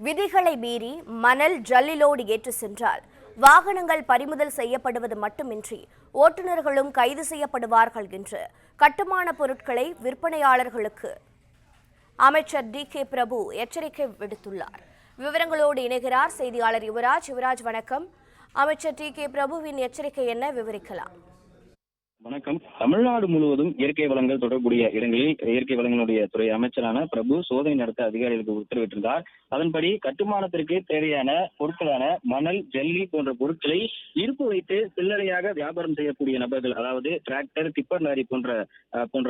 விதிகளை மீறி மணல் ஜல்லிலோடு ஏற்றி சென்றால் வாகனங்கள் பறிமுதல் செய்யப்படுவது மட்டுமின்றி ஓட்டுநர்களும் கைது செய்யப்படுவார்கள் என்று கட்டுமான பொருட்களை விற்பனையாளர்களுக்கு அமைச்சர் டி.கே. பிரபு எச்சரிக்கை விடுத்துள்ளார். விவரங்களோடு இணைகிறார் செய்தியாளர் யுவராஜ். வணக்கம். அமைச்சர் டி.கே. பிரபுவின் எச்சரிக்கை என்ன, விவரிக்கலாம்? வணக்கம். தமிழ்நாடு முழுவதும் இயற்கை வளங்கள் தொடர்புடைய இடங்களில் இயற்கை வளங்களுடைய துறை அமைச்சரான பிரபு சோதனை நடத்த அதிகாரிகளுக்கு உத்தரவிட்டிருந்தார். அதன்படி கட்டுமானத்திற்கு தேவையான பொருட்களான மணல், ஜல்லி போன்ற பொருட்களை இருப்பு வைத்து சில்லறையாக வியாபாரம் செய்யக்கூடிய நபர்கள், அதாவது டிராக்டர், டிப்பர் லாரி போன்ற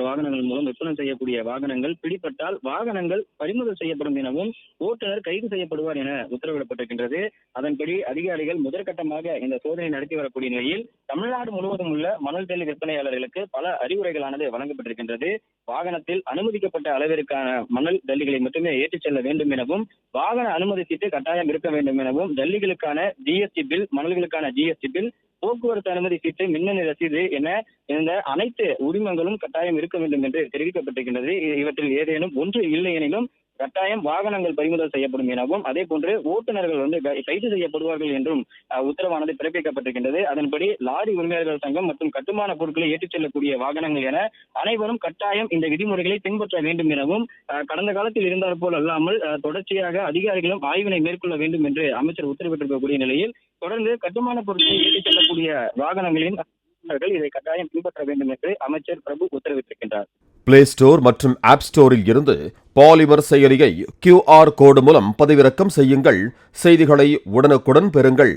வாகனங்கள் மூலம் விற்பனை செய்யக்கூடிய வாகனங்கள் பிடிபட்டால் வாகனங்கள் பறிமுதல் செய்யப்படும் எனவும் ஓட்டுநர் கைது செய்யப்படுவார் என உத்தரவிடப்பட்டிருக்கின்றது. அதன்படி அதிகாரிகள் முதற்கட்டமாக இந்த சோதனை நடத்தி வரக்கூடிய நிலையில் தமிழ்நாடு முழுவதும் உள்ள மணல் ஜல்லி விற்பனையாளர்களுக்கு பல அறிவுரைகளானது வழங்கப்பட்டிருக்கின்றது. வாகனத்தில் அனுமதிக்கப்பட்ட அளவிற்கான மணல் ஜல்லிகளை மட்டுமே ஏற்றிச் செல்ல வேண்டும் எனவும், வாகன அனுமதி சீட்டு கட்டாயம் இருக்க வேண்டும் எனவும், ஜல்லிகளுக்கான ஜிஎஸ்டி பில், மணல்களுக்கான ஜிஎஸ்டி பில், போக்குவரத்து அனுமதி சீட்டு, மின்னணு ரசீது என இந்த அனைத்து உரிமங்களும் கட்டாயம் இருக்க வேண்டும் என்று தெரிவிக்கப்பட்டிருக்கின்றது. இவற்றில் ஏதேனும் ஒன்று இல்லை எனினும் கட்டாயம் வாகனங்கள் பறிமுதல் செய்யப்படும் எனவும், அதே போன்று ஓட்டுநர்கள் கைது செய்யப்படுவார்கள் என்றும் உத்தரவானது பிறப்பிக்கப்பட்டிருக்கின்றது. அதன்படி லாரி உரிமையாளர்கள் சங்கம் மற்றும் கட்டுமான பொருட்களை ஏற்றிச் செல்லக்கூடிய வாகனங்கள் என அனைவரும் கட்டாயம் இந்த விதிமுறைகளை பின்பற்ற வேண்டும் எனவும், கடந்த காலத்தில் இருந்தால் போல் அல்லாமல் தொடர்ச்சியாக அதிகாரிகளும் ஆய்வினை மேற்கொள்ள வேண்டும் என்று அமைச்சர் உத்தரவிட்டிருக்கக்கூடிய நிலையில் தொடர்ந்து கட்டுமான பொருட்களை ஏற்றிச் செல்லக்கூடிய வாகனங்களின் இதை கட்டாயம் பின்பற்ற வேண்டும் என்று அமைச்சர் பிரபு உத்தரவிட்டிருக்கின்றார். பிளே ஸ்டோர் மற்றும் ஆப் ஸ்டோரில் இருந்து பாலிமர் செயலியை QR கோடு மூலம் பதிவிறக்கம் செய்யுங்கள். செய்திகளை உடனுக்குடன் பெறுங்கள்.